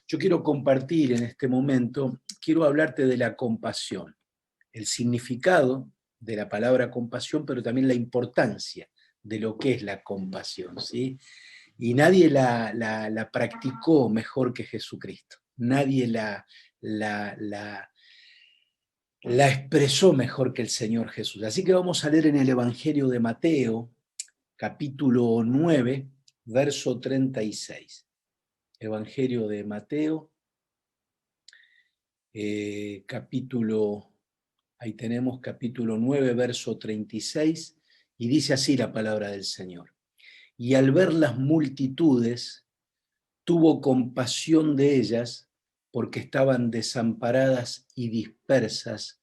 Yo quiero compartir en este momento, quiero hablarte de la compasión, el significado de la palabra compasión, pero también la importancia de lo que es la compasión, ¿sí? Y nadie la practicó mejor que Jesucristo, nadie la expresó mejor que el Señor Jesús. Así que vamos a leer en el Evangelio de Mateo, capítulo 9, verso 36. Evangelio de Mateo, ahí tenemos capítulo 9, verso 36, y dice así la palabra del Señor. Y al ver las multitudes, tuvo compasión de ellas, porque estaban desamparadas y dispersas,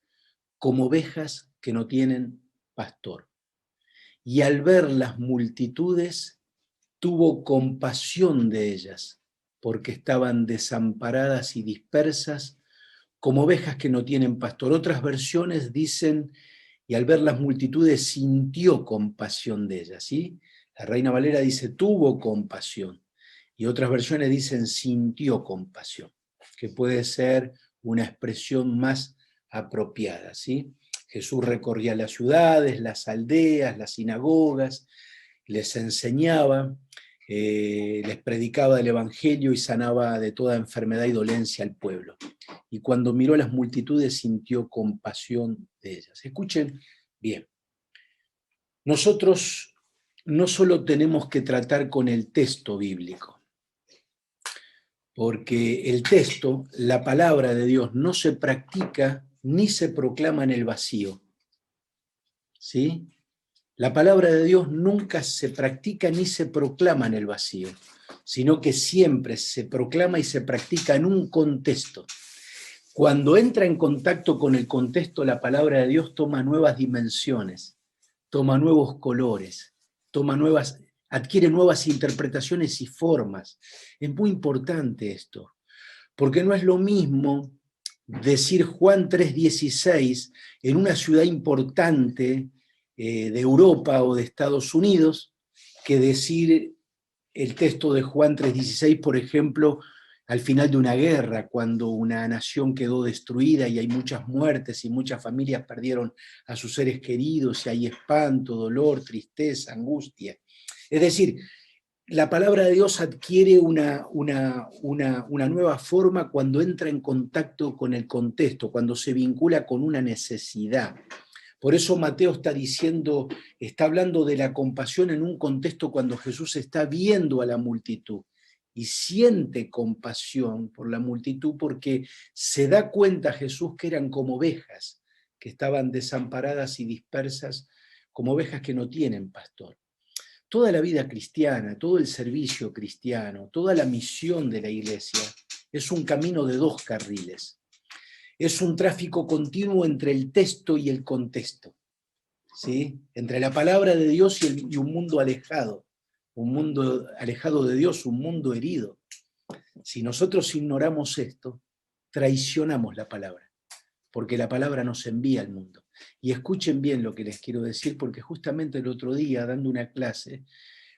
como ovejas que no tienen pastor. Y al ver las multitudes, tuvo compasión de ellas, porque estaban desamparadas y dispersas, como ovejas que no tienen pastor. Otras versiones dicen, y al ver las multitudes sintió compasión de ellas, ¿sí? La Reina Valera dice, tuvo compasión. Y otras versiones dicen, sintió compasión, que puede ser una expresión más apropiada, ¿sí? Jesús recorría las ciudades, las aldeas, las sinagogas, les enseñaba, les predicaba el Evangelio y sanaba de toda enfermedad y dolencia al pueblo. Y cuando miró a las multitudes sintió compasión de ellas. Escuchen bien, nosotros no solo tenemos que tratar con el texto bíblico, porque el texto, la palabra de Dios, no se practica ni se proclama en el vacío, ¿sí? La palabra de Dios nunca se practica ni se proclama en el vacío, sino que siempre se proclama y se practica en un contexto. Cuando entra en contacto con el contexto, la palabra de Dios toma nuevas dimensiones, toma nuevos colores, adquiere nuevas interpretaciones y formas. Es muy importante esto, porque no es lo mismo decir Juan 3:16 en una ciudad importante de Europa o de Estados Unidos, que decir el texto de Juan 3:16, por ejemplo, al final de una guerra, cuando una nación quedó destruida y hay muchas muertes y muchas familias perdieron a sus seres queridos y hay espanto, dolor, tristeza, angustia. Es decir, la palabra de Dios adquiere una nueva forma cuando entra en contacto con el contexto, cuando se vincula con una necesidad. Por eso Mateo está hablando de la compasión en un contexto cuando Jesús está viendo a la multitud y siente compasión por la multitud porque se da cuenta Jesús que eran como ovejas, que estaban desamparadas y dispersas, como ovejas que no tienen pastor. Toda la vida cristiana, todo el servicio cristiano, toda la misión de la iglesia es un camino de dos carriles. Es un tráfico continuo entre el texto y el contexto, ¿sí? Entre la palabra de Dios y un mundo alejado de Dios, un mundo herido. Si nosotros ignoramos esto, traicionamos la palabra, porque la palabra nos envía al mundo. Y escuchen bien lo que les quiero decir, porque justamente el otro día, dando una clase,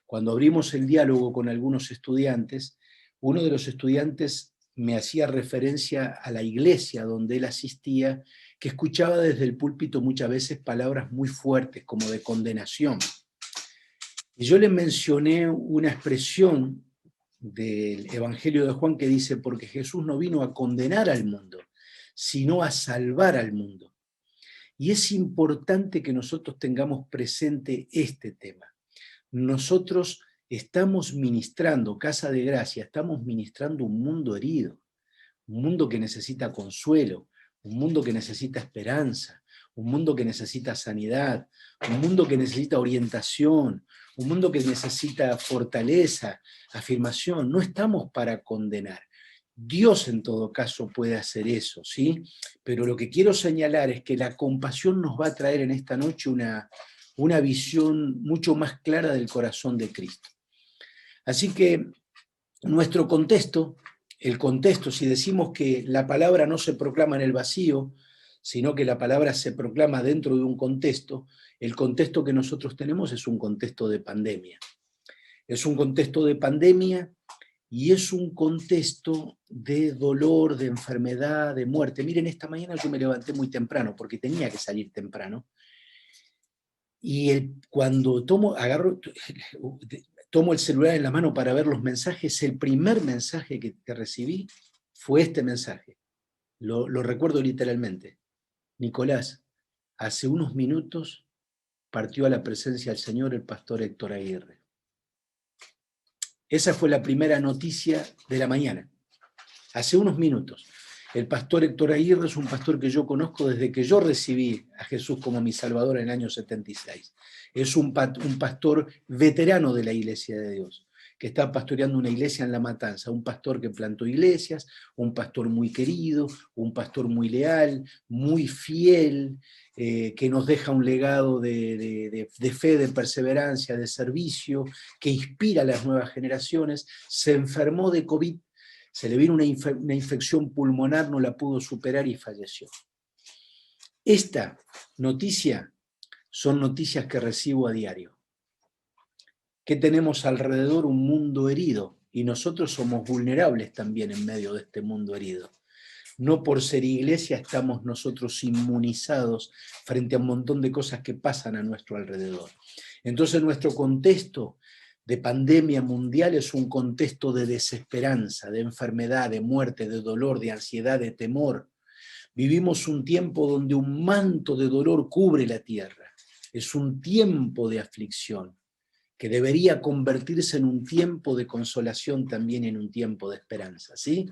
cuando abrimos el diálogo con algunos estudiantes, uno de los estudiantes me hacía referencia a la iglesia donde él asistía, que escuchaba desde el púlpito muchas veces palabras muy fuertes, como de condenación. Y yo le mencioné una expresión del Evangelio de Juan que dice, porque Jesús no vino a condenar al mundo, sino a salvar al mundo. Y es importante que nosotros tengamos presente este tema. Nosotros estamos ministrando, Casa de Gracia, estamos ministrando un mundo herido, un mundo que necesita consuelo, un mundo que necesita esperanza, un mundo que necesita sanidad, un mundo que necesita orientación, un mundo que necesita fortaleza, afirmación. No estamos para condenar. Dios en todo caso puede hacer eso, ¿sí? Pero lo que quiero señalar es que la compasión nos va a traer en esta noche una visión mucho más clara del corazón de Cristo. Así que nuestro contexto, el contexto, si decimos que la palabra no se proclama en el vacío, sino que la palabra se proclama dentro de un contexto, el contexto que nosotros tenemos es un contexto de pandemia. Es un contexto de pandemia y es un contexto de dolor, de enfermedad, de muerte. Miren, esta mañana yo me levanté muy temprano, porque tenía que salir temprano, y cuando tomo el celular en la mano para ver los mensajes, el primer mensaje que recibí fue este mensaje. Lo recuerdo literalmente. Nicolás, hace unos minutos partió a la presencia del Señor el pastor Héctor Aguirre. Esa fue la primera noticia de la mañana, hace unos minutos. El pastor Héctor Aguirre es un pastor que yo conozco desde que yo recibí a Jesús como mi Salvador en el año 76. Es un pastor veterano de la Iglesia de Dios, que está pastoreando una iglesia en La Matanza, un pastor que plantó iglesias, un pastor muy querido, un pastor muy leal, muy fiel, que nos deja un legado de fe, de perseverancia, de servicio, que inspira a las nuevas generaciones. Se enfermó de COVID, se le vino una infección pulmonar, no la pudo superar y falleció. Esta noticia son noticias que recibo a diario. Que tenemos alrededor un mundo herido y nosotros somos vulnerables también en medio de este mundo herido. No por ser iglesia estamos nosotros inmunizados frente a un montón de cosas que pasan a nuestro alrededor. Entonces nuestro contexto de pandemia mundial es un contexto de desesperanza, de enfermedad, de muerte, de dolor, de ansiedad, de temor. Vivimos un tiempo donde un manto de dolor cubre la tierra. Es un tiempo de aflicción que debería convertirse en un tiempo de consolación también en un tiempo de esperanza, ¿sí?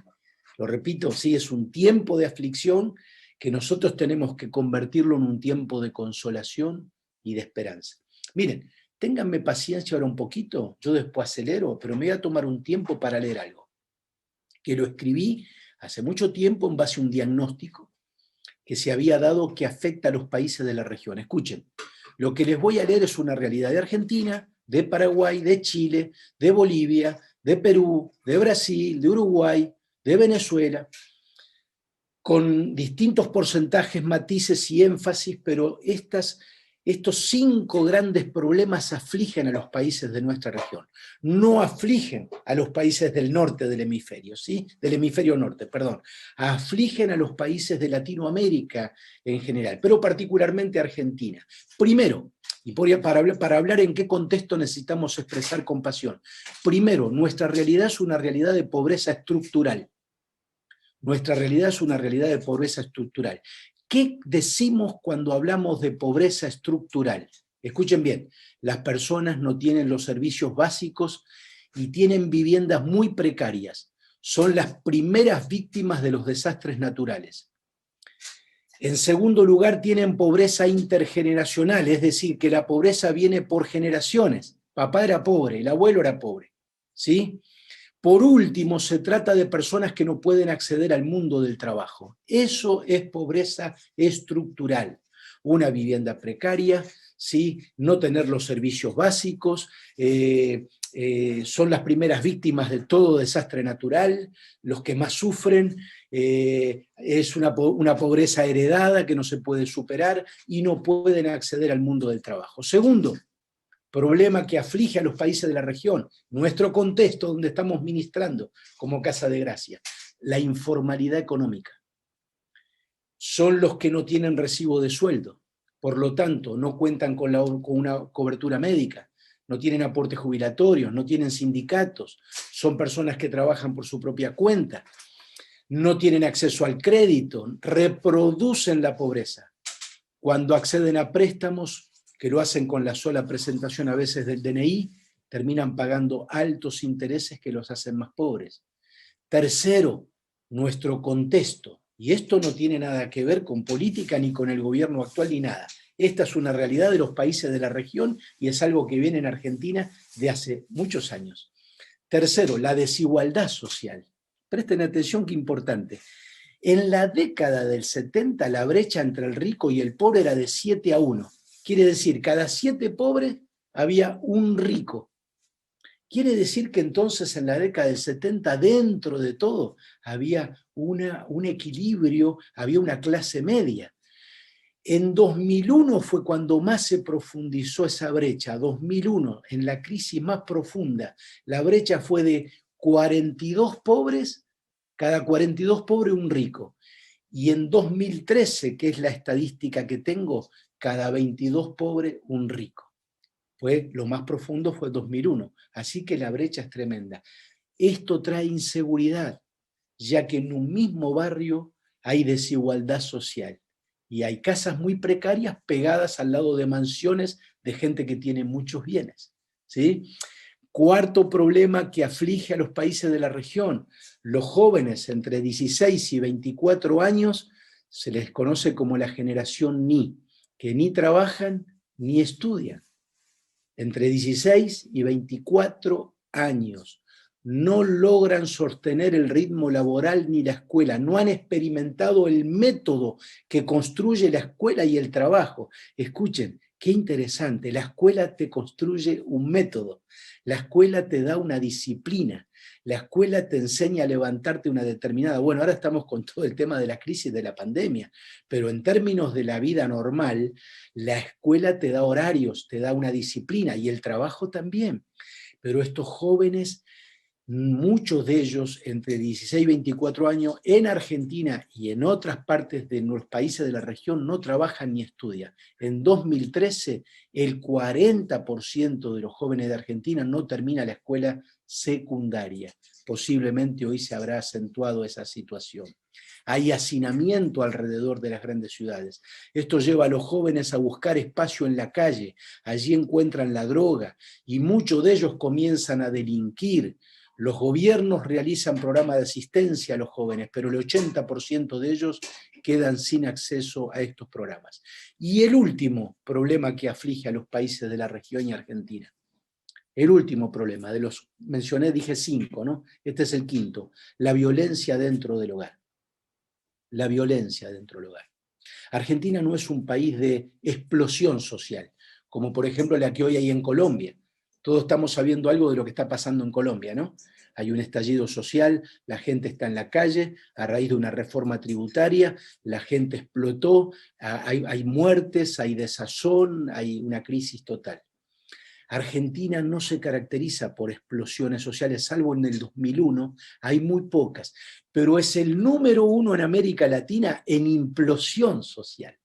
Lo repito, sí, es un tiempo de aflicción que nosotros tenemos que convertirlo en un tiempo de consolación y de esperanza. Miren, ténganme paciencia ahora un poquito, yo después acelero, pero me voy a tomar un tiempo para leer algo, que lo escribí hace mucho tiempo en base a un diagnóstico que se había dado que afecta a los países de la región. Escuchen, lo que les voy a leer es una realidad de Argentina, de Paraguay, de Chile, de Bolivia, de Perú, de Brasil, de Uruguay, de Venezuela, con distintos porcentajes, matices y énfasis, pero estos 5 grandes problemas afligen a los países de nuestra región. No afligen a los países del norte del hemisferio, ¿sí? Del hemisferio norte, perdón. Afligen a los países de Latinoamérica en general, pero particularmente a Argentina. Primero, y para hablar en qué contexto necesitamos expresar compasión. Primero, nuestra realidad es una realidad de pobreza estructural. Nuestra realidad es una realidad de pobreza estructural. ¿Qué decimos cuando hablamos de pobreza estructural? Escuchen bien, las personas no tienen los servicios básicos y tienen viviendas muy precarias. Son las primeras víctimas de los desastres naturales. En segundo lugar, tienen pobreza intergeneracional, es decir, que la pobreza viene por generaciones. Papá era pobre, el abuelo era pobre, ¿sí? Por último, se trata de personas que no pueden acceder al mundo del trabajo. Eso es pobreza estructural. Una vivienda precaria, ¿sí? No tener los servicios básicos, son las primeras víctimas de todo desastre natural, los que más sufren, es una pobreza heredada que no se puede superar y no pueden acceder al mundo del trabajo. Segundo, problema que aflige a los países de la región, nuestro contexto donde estamos ministrando como Casa de Gracia, la informalidad económica. Son los que no tienen recibo de sueldo, por lo tanto no cuentan con una cobertura médica, no tienen aportes jubilatorios, no tienen sindicatos, son personas que trabajan por su propia cuenta, no tienen acceso al crédito, reproducen la pobreza. Cuando acceden a préstamos, que lo hacen con la sola presentación a veces del DNI, terminan pagando altos intereses que los hacen más pobres. Tercero, nuestro contexto. Y esto no tiene nada que ver con política ni con el gobierno actual ni nada. Esta es una realidad de los países de la región y es algo que viene en Argentina de hace muchos años. Tercero, la desigualdad social. Presten atención, qué importante. En la década del 70, la brecha entre el rico y el pobre era de 7-1. Quiere decir, cada 7 pobres había un rico. Quiere decir que entonces en la década del 70, dentro de todo, había un equilibrio, había una clase media. En 2001 fue cuando más se profundizó esa brecha. 2001, en la crisis más profunda, la brecha fue de 42 pobres, cada 42 pobres un rico. Y en 2013, que es la estadística que tengo, cada 22 pobres un rico. Lo más profundo fue 2001. Así que la brecha es tremenda. Esto trae inseguridad, ya que en un mismo barrio hay desigualdad social y hay casas muy precarias pegadas al lado de mansiones de gente que tiene muchos bienes, ¿sí? Cuarto problema que aflige a los países de la región: los jóvenes entre 16 y 24 años se les conoce como la generación Ni, que ni trabajan ni estudian. Entre 16 y 24 años no logran sostener el ritmo laboral ni la escuela, no han experimentado el método que construye la escuela y el trabajo. Escuchen, qué interesante, la escuela te construye un método, la escuela te da una disciplina, la escuela te enseña a levantarte una determinada... Bueno, ahora estamos con todo el tema de la crisis de la pandemia, pero en términos de la vida normal, la escuela te da horarios, te da una disciplina y el trabajo también. Pero estos jóvenes, muchos de ellos entre 16 y 24 años, en Argentina y en otras partes de los países de la región, no trabajan ni estudian. En 2013, el 40% de los jóvenes de Argentina no termina la escuela secundaria. Posiblemente hoy se habrá acentuado esa situación. Hay hacinamiento alrededor de las grandes ciudades. Esto lleva a los jóvenes a buscar espacio en la calle. Allí encuentran la droga y muchos de ellos comienzan a delinquir. Los gobiernos realizan programas de asistencia a los jóvenes, pero el 80% de ellos quedan sin acceso a estos programas. Y el último problema que aflige a los países de la región y Argentina, el último problema, de los mencioné, dije 5, ¿no? Este es el quinto: la violencia dentro del hogar. La violencia dentro del hogar. Argentina no es un país de explosión social, como por ejemplo la que hoy hay en Colombia. Todos estamos sabiendo algo de lo que está pasando en Colombia, ¿no? Hay un estallido social, la gente está en la calle a raíz de una reforma tributaria, la gente explotó, hay muertes, hay desazón, hay una crisis total. Argentina no se caracteriza por explosiones sociales, salvo en el 2001, hay muy pocas, pero es el número 1 en América Latina en implosión social.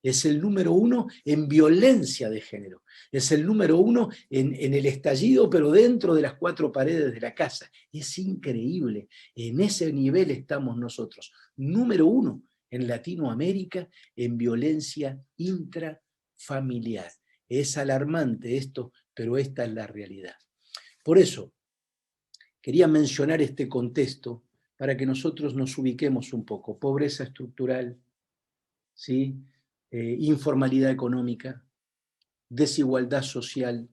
Es el número 1 en violencia de género. Es el número 1 en el estallido, pero dentro de las 4 paredes de la casa. Es increíble. En ese nivel estamos nosotros. Número 1 en Latinoamérica en violencia intrafamiliar. Es alarmante esto, pero esta es la realidad. Por eso, quería mencionar este contexto para que nosotros nos ubiquemos un poco. Pobreza estructural, ¿sí? Informalidad económica, desigualdad social,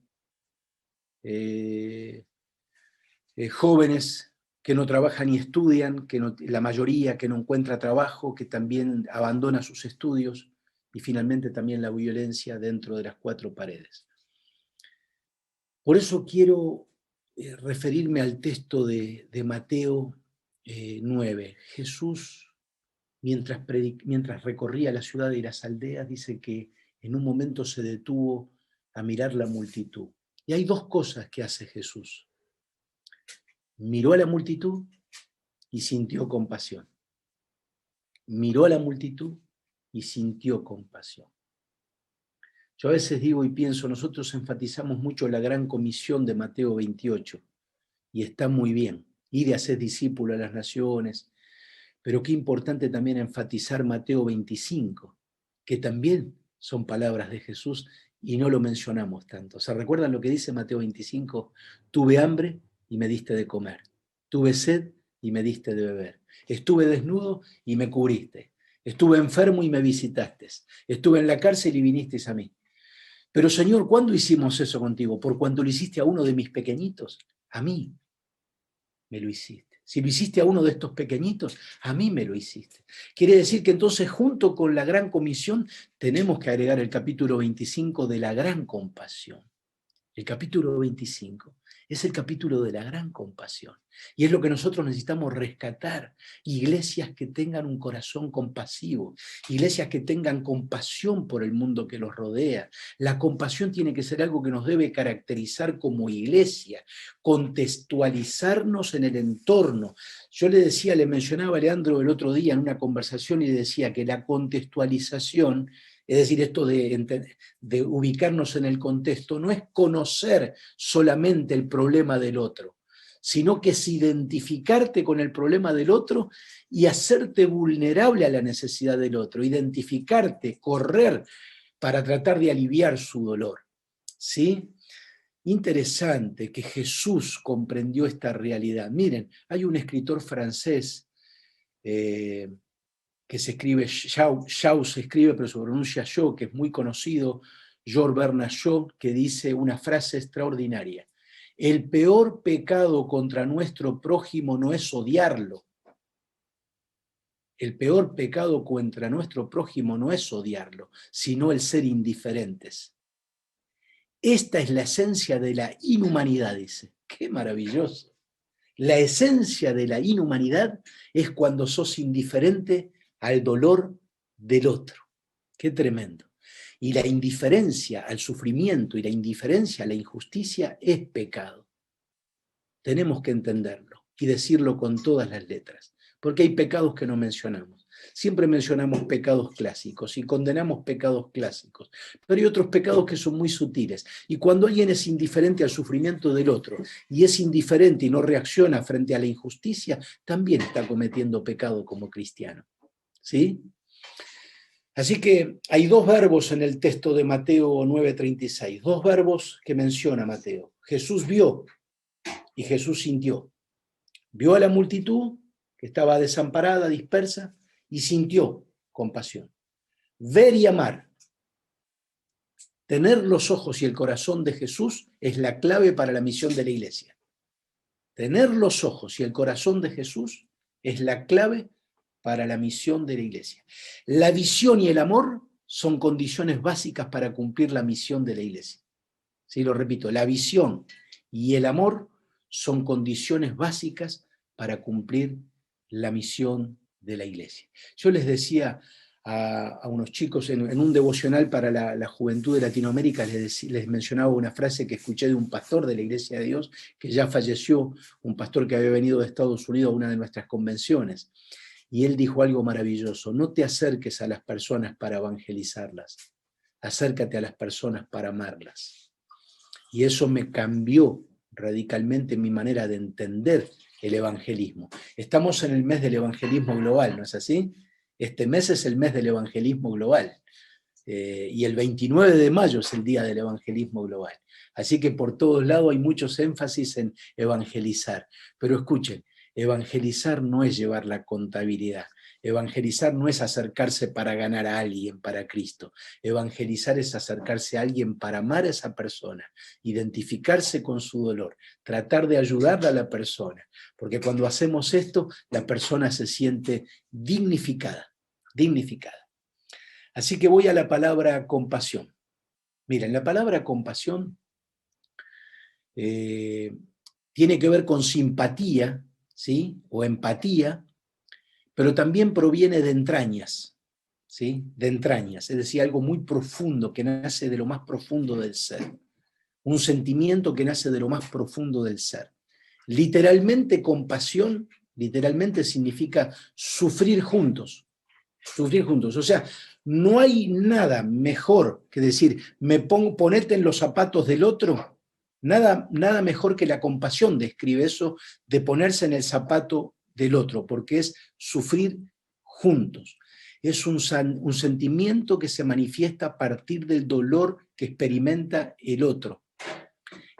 jóvenes que no trabajan ni estudian, la mayoría que no encuentra trabajo, que también abandona sus estudios, y finalmente también la violencia dentro de las 4 paredes. Por eso quiero referirme al texto de Mateo 9. Jesús, mientras recorría la ciudad y las aldeas, dice que en un momento se detuvo a mirar la multitud. Y hay 2 cosas que hace Jesús. Miró a la multitud y sintió compasión. Miró a la multitud y sintió compasión. Yo a veces digo y pienso, nosotros enfatizamos mucho la gran comisión de Mateo 28, y está muy bien, ir a ser discípulo a las naciones, pero qué importante también enfatizar Mateo 25, que también son palabras de Jesús y no lo mencionamos tanto. ¿Se recuerdan lo que dice Mateo 25? Tuve hambre y me diste de comer, tuve sed y me diste de beber, estuve desnudo y me cubriste, estuve enfermo y me visitaste, estuve en la cárcel y vinisteis a mí. Pero Señor, ¿cuándo hicimos eso contigo? ¿Por cuando lo hiciste a uno de mis pequeñitos? A mí me lo hiciste. Si lo hiciste a uno de estos pequeñitos, a mí me lo hiciste. Quiere decir que entonces junto con la gran comisión tenemos que agregar el capítulo 25 de la gran compasión. El capítulo 25 es el capítulo de la gran compasión. Y es lo que nosotros necesitamos rescatar. Iglesias que tengan un corazón compasivo, iglesias que tengan compasión por el mundo que los rodea. La compasión tiene que ser algo que nos debe caracterizar como iglesia, contextualizarnos en el entorno. Yo le mencionaba a Leandro el otro día en una conversación y le decía que la contextualización, es decir, esto de ubicarnos en el contexto, no es conocer solamente el problema del otro, sino que es identificarte con el problema del otro y hacerte vulnerable a la necesidad del otro, identificarte, correr para tratar de aliviar su dolor. ¿Sí? Interesante que Jesús comprendió esta realidad. Miren, hay un escritor francés que se escribe, Shaw se escribe, pero se pronuncia Shaw, que es muy conocido, Georges Bernard Shaw, que dice una frase extraordinaria: el peor pecado contra nuestro prójimo no es odiarlo. El peor pecado contra nuestro prójimo no es odiarlo, sino el ser indiferentes. Esta es la esencia de la inhumanidad, dice. ¡Qué maravilloso! La esencia de la inhumanidad es cuando sos indiferente al dolor del otro. ¡Qué tremendo! Y la indiferencia al sufrimiento y la indiferencia a la injusticia es pecado. Tenemos que entenderlo y decirlo con todas las letras, porque hay pecados que no mencionamos. Siempre mencionamos pecados clásicos y condenamos pecados clásicos, pero hay otros pecados que son muy sutiles. Y cuando alguien es indiferente al sufrimiento del otro y es indiferente y no reacciona frente a la injusticia, también está cometiendo pecado como cristiano. ¿Sí? Así que hay dos verbos en el texto de Mateo 9:36, dos verbos que menciona Mateo. Jesús vio y Jesús sintió. Vio a la multitud que estaba desamparada, dispersa, y sintió compasión. Ver y amar. Tener los ojos y el corazón de Jesús es la clave para la misión de la iglesia. Tener los ojos y el corazón de Jesús es la clave para la misión de la iglesia. La visión y el amor son condiciones básicas para cumplir la misión de la iglesia. Sí, lo repito, la visión y el amor son condiciones básicas para cumplir la misión de la iglesia. Yo les decía a unos chicos en un devocional para la juventud de Latinoamérica, les mencionaba una frase que escuché de un pastor de la Iglesia de Dios, que ya falleció, un pastor que había venido de Estados Unidos a una de nuestras convenciones. Y él dijo algo maravilloso: no te acerques a las personas para evangelizarlas, acércate a las personas para amarlas. Y eso me cambió radicalmente mi manera de entender el evangelismo. Estamos en el mes del evangelismo global, ¿no es así? Este mes es el mes del evangelismo global. Y el 29 de mayo es el día del evangelismo global. Así que por todos lados hay muchos énfasis en evangelizar. Pero escuchen, evangelizar no es llevar la contabilidad. Evangelizar no es acercarse para ganar a alguien para Cristo. Evangelizar es acercarse a alguien para amar a esa persona, identificarse con su dolor, tratar de ayudarle a la persona. Porque cuando hacemos esto, la persona se siente dignificada, dignificada. Así que voy a la palabra compasión. Miren, la palabra compasión tiene que ver con simpatía, ¿sí? O empatía, pero también proviene de entrañas, ¿sí? De entrañas, es decir, algo muy profundo que nace de lo más profundo del ser. Un sentimiento que nace de lo más profundo del ser. Literalmente, compasión, literalmente significa sufrir juntos. Sufrir juntos. O sea, no hay nada mejor que decir, ponete en los zapatos del otro. Nada mejor que la compasión describe eso, de ponerse en el zapato del otro, porque es sufrir juntos. Es un sentimiento que se manifiesta a partir del dolor que experimenta el otro.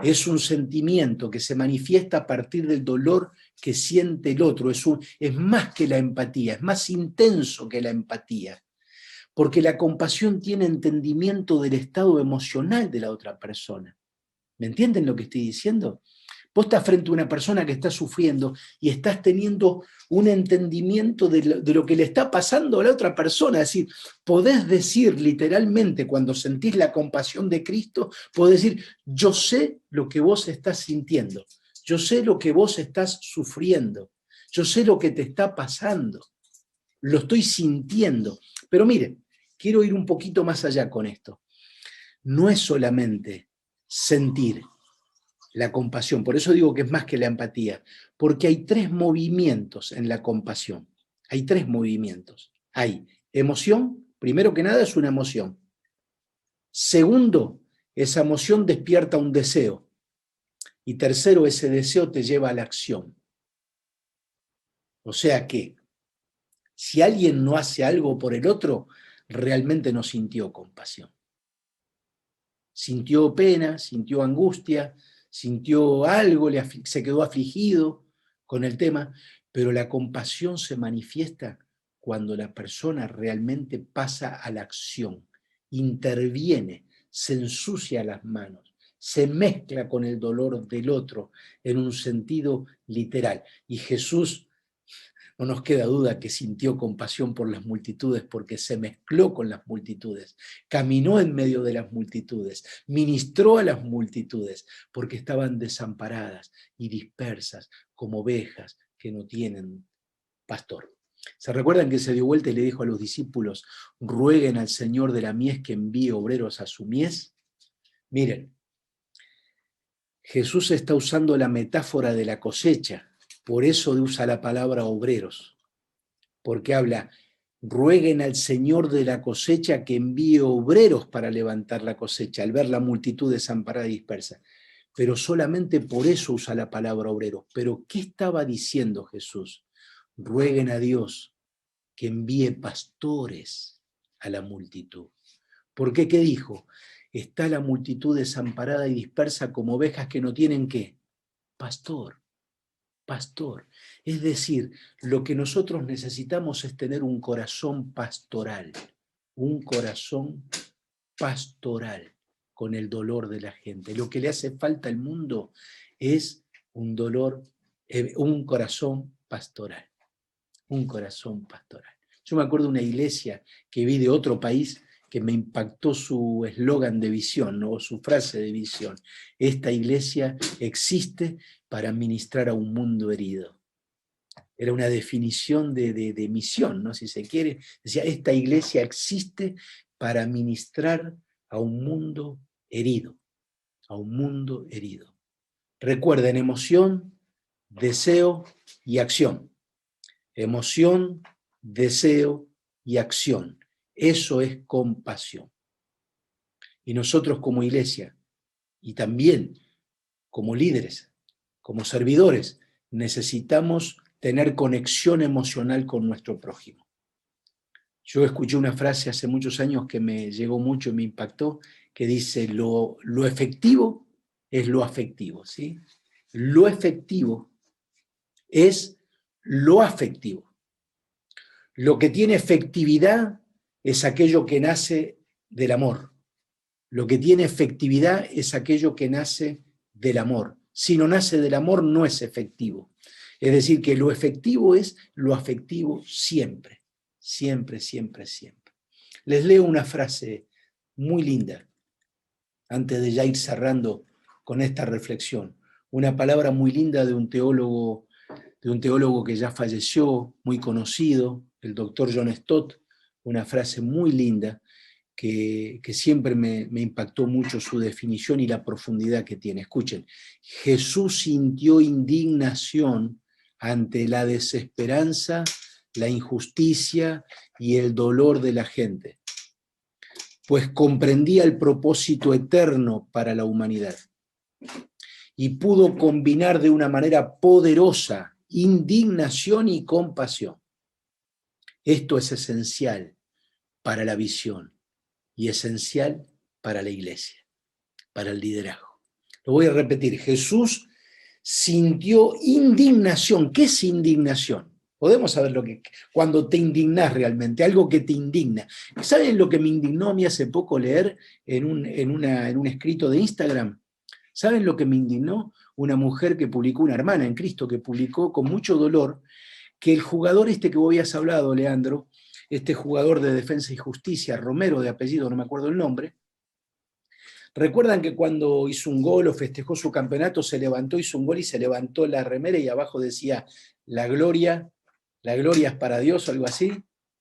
Es un sentimiento que se manifiesta a partir del dolor que siente el otro. Es más que la empatía, es más intenso que la empatía, porque la compasión tiene entendimiento del estado emocional de la otra persona. ¿Me entienden lo que estoy diciendo? Vos estás frente a una persona que está sufriendo y estás teniendo un entendimiento de lo que le está pasando a la otra persona. Es decir, podés decir literalmente, cuando sentís la compasión de Cristo, podés decir, yo sé lo que vos estás sintiendo, yo sé lo que vos estás sufriendo, yo sé lo que te está pasando, lo estoy sintiendo. Pero miren, quiero ir un poquito más allá con esto. No es solamente sentir la compasión, por eso digo que es más que la empatía, porque hay 3 movimientos en la compasión. Hay 3 movimientos. Hay emoción, primero que nada es una emoción. Segundo, esa emoción despierta un deseo. Y tercero, ese deseo te lleva a la acción. O sea que, si alguien no hace algo por el otro, realmente no sintió compasión. Sintió pena, sintió angustia, sintió algo, se quedó afligido con el tema, pero la compasión se manifiesta cuando la persona realmente pasa a la acción, interviene, se ensucia las manos, se mezcla con el dolor del otro en un sentido literal. Y Jesús, no nos queda duda que sintió compasión por las multitudes porque se mezcló con las multitudes, caminó en medio de las multitudes, ministró a las multitudes porque estaban desamparadas y dispersas como ovejas que no tienen pastor. ¿Se recuerdan que se dio vuelta y le dijo a los discípulos, rueguen al Señor de la mies que envíe obreros a su mies? Miren, Jesús está usando la metáfora de la cosecha, por eso usa la palabra obreros, porque habla, rueguen al Señor de la cosecha que envíe obreros para levantar la cosecha, al ver la multitud desamparada y dispersa. Pero solamente por eso usa la palabra obreros. Pero ¿qué estaba diciendo Jesús? Rueguen a Dios que envíe pastores a la multitud. ¿Por qué? ¿Qué dijo? Está la multitud desamparada y dispersa como ovejas que no tienen ¿qué? Pastor. Pastor. Es decir, lo que nosotros necesitamos es tener un corazón pastoral con el dolor de la gente. Lo que le hace falta al mundo es un corazón pastoral, un corazón pastoral. Yo me acuerdo de una iglesia que vi de otro país que me impactó su eslogan de visión, ¿no? O su frase de visión. Esta iglesia existe para ministrar a un mundo herido. Era una definición de misión, ¿no? Si se quiere. Decía, esta iglesia existe para ministrar a un mundo herido, a un mundo herido. Recuerden, emoción, deseo y acción. Emoción, deseo y acción. Eso es compasión. Y nosotros como iglesia, y también como líderes, como servidores, necesitamos tener conexión emocional con nuestro prójimo. Yo escuché una frase hace muchos años que me llegó mucho y me impactó, que dice, lo efectivo es lo afectivo, ¿sí? Lo efectivo es lo afectivo. Lo que tiene efectividad es aquello que nace del amor. Lo que tiene efectividad es aquello que nace del amor. Si no nace del amor, no es efectivo. Es decir, que lo efectivo es lo afectivo siempre, siempre, siempre, siempre. Les leo una frase muy linda, antes de ya ir cerrando con esta reflexión. Una palabra muy linda de un teólogo que ya falleció, muy conocido, el doctor John Stott, una frase muy linda que siempre me impactó mucho su definición y la profundidad que tiene. Escuchen, Jesús sintió indignación ante la desesperanza, la injusticia y el dolor de la gente, pues comprendía el propósito eterno para la humanidad y pudo combinar de una manera poderosa indignación y compasión. Esto es esencial para la visión y esencial para la iglesia, para el liderazgo. Lo voy a repetir, Jesús sintió indignación. ¿Qué es indignación? Podemos saber cuando te indignás realmente, algo que te indigna. ¿Saben lo que me indignó a mí hace poco leer en un escrito de Instagram? ¿Saben lo que me indignó? una mujer que publicó, una hermana en Cristo, que publicó con mucho dolor que el jugador este que vos habías hablado, Leandro, este jugador de Defensa y Justicia, Romero de apellido, no me acuerdo el nombre, recuerdan que cuando hizo un gol o festejó su campeonato, se levantó, hizo un gol y se levantó la remera y abajo decía, la gloria es para Dios o algo así,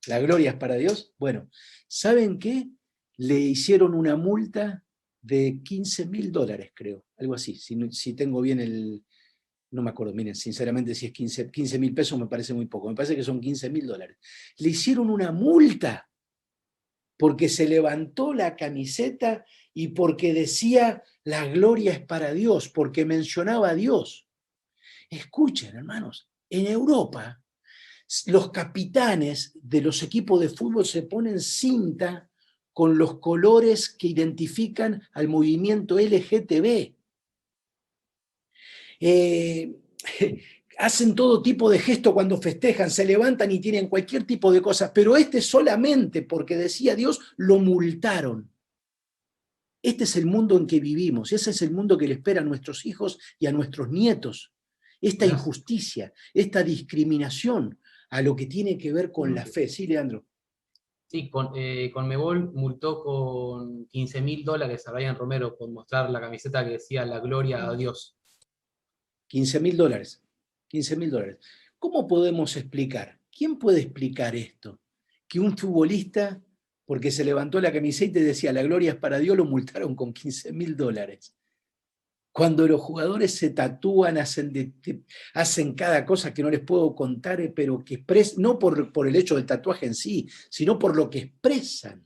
la gloria es para Dios. Bueno, ¿saben qué? Le hicieron una multa de $15.000, creo, algo así, si tengo bien no me acuerdo, miren, sinceramente si es 15.000 pesos me parece muy poco, me parece que son $15.000. Le hicieron una multa porque se levantó la camiseta y porque decía la gloria es para Dios, porque mencionaba a Dios. Escuchen, hermanos, en Europa los capitanes de los equipos de fútbol se ponen cinta con los colores que identifican al movimiento LGTB. Hacen todo tipo de gestos cuando festejan, se levantan y tienen cualquier tipo de cosas, pero este solamente porque decía Dios, lo multaron. Este es el mundo en que vivimos, ese es el mundo que le espera a nuestros hijos y a nuestros nietos. Esta injusticia, esta discriminación a lo que tiene que ver con la fe. ¿Sí, Leandro? Sí, Conmebol multó con $15.000 a Brian Romero por mostrar la camiseta que decía la gloria a Dios. $15.000. $15.000. ¿Cómo podemos explicar? ¿Quién puede explicar esto? Que un futbolista, porque se levantó la camiseta y decía la gloria es para Dios, lo multaron con $15.000. Cuando los jugadores se tatúan, hacen cada cosa que no les puedo contar, pero que no por el hecho del tatuaje en sí, sino por lo que expresan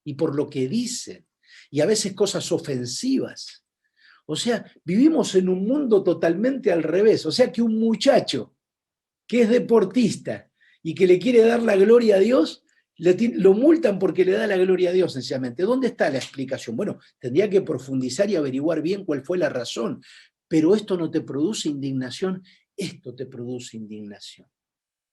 y por lo que dicen, y a veces cosas ofensivas. O sea, vivimos en un mundo totalmente al revés. O sea que un muchacho que es deportista y que le quiere dar la gloria a Dios, lo multan porque le da la gloria a Dios, sencillamente. ¿Dónde está la explicación? Bueno, tendría que profundizar y averiguar bien cuál fue la razón. Pero esto no te produce indignación, esto te produce indignación.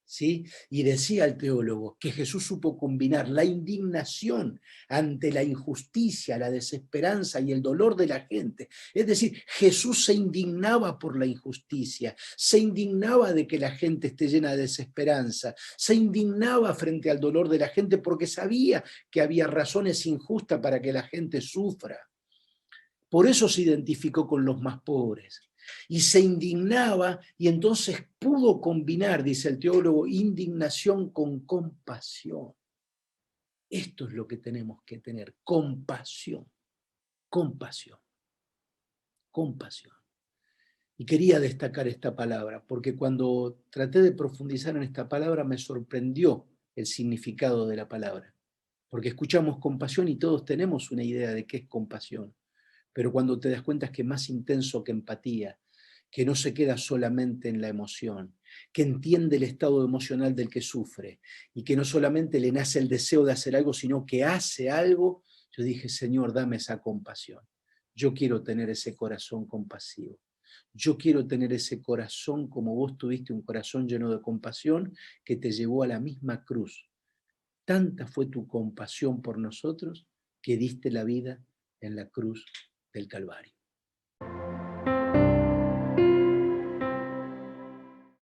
¿Sí? Y decía el teólogo que Jesús supo combinar la indignación ante la injusticia, la desesperanza y el dolor de la gente. Es decir, Jesús se indignaba por la injusticia, se indignaba de que la gente esté llena de desesperanza, se indignaba frente al dolor de la gente porque sabía que había razones injustas para que la gente sufra. Por eso se identificó con los más pobres. Y se indignaba y entonces pudo combinar, dice el teólogo, indignación con compasión. Esto es lo que tenemos que tener, compasión, compasión, compasión. Y quería destacar esta palabra, porque cuando traté de profundizar en esta palabra me sorprendió el significado de la palabra. Porque escuchamos compasión y todos tenemos una idea de qué es compasión. Pero cuando te das cuenta es que es más intenso que empatía, que no se queda solamente en la emoción, que entiende el estado emocional del que sufre y que no solamente le nace el deseo de hacer algo, sino que hace algo. Yo dije, Señor, dame esa compasión. Yo quiero tener ese corazón compasivo. Yo quiero tener ese corazón como vos tuviste, un corazón lleno de compasión que te llevó a la misma cruz. Tanta fue tu compasión por nosotros que diste la vida en la cruz del Calvario.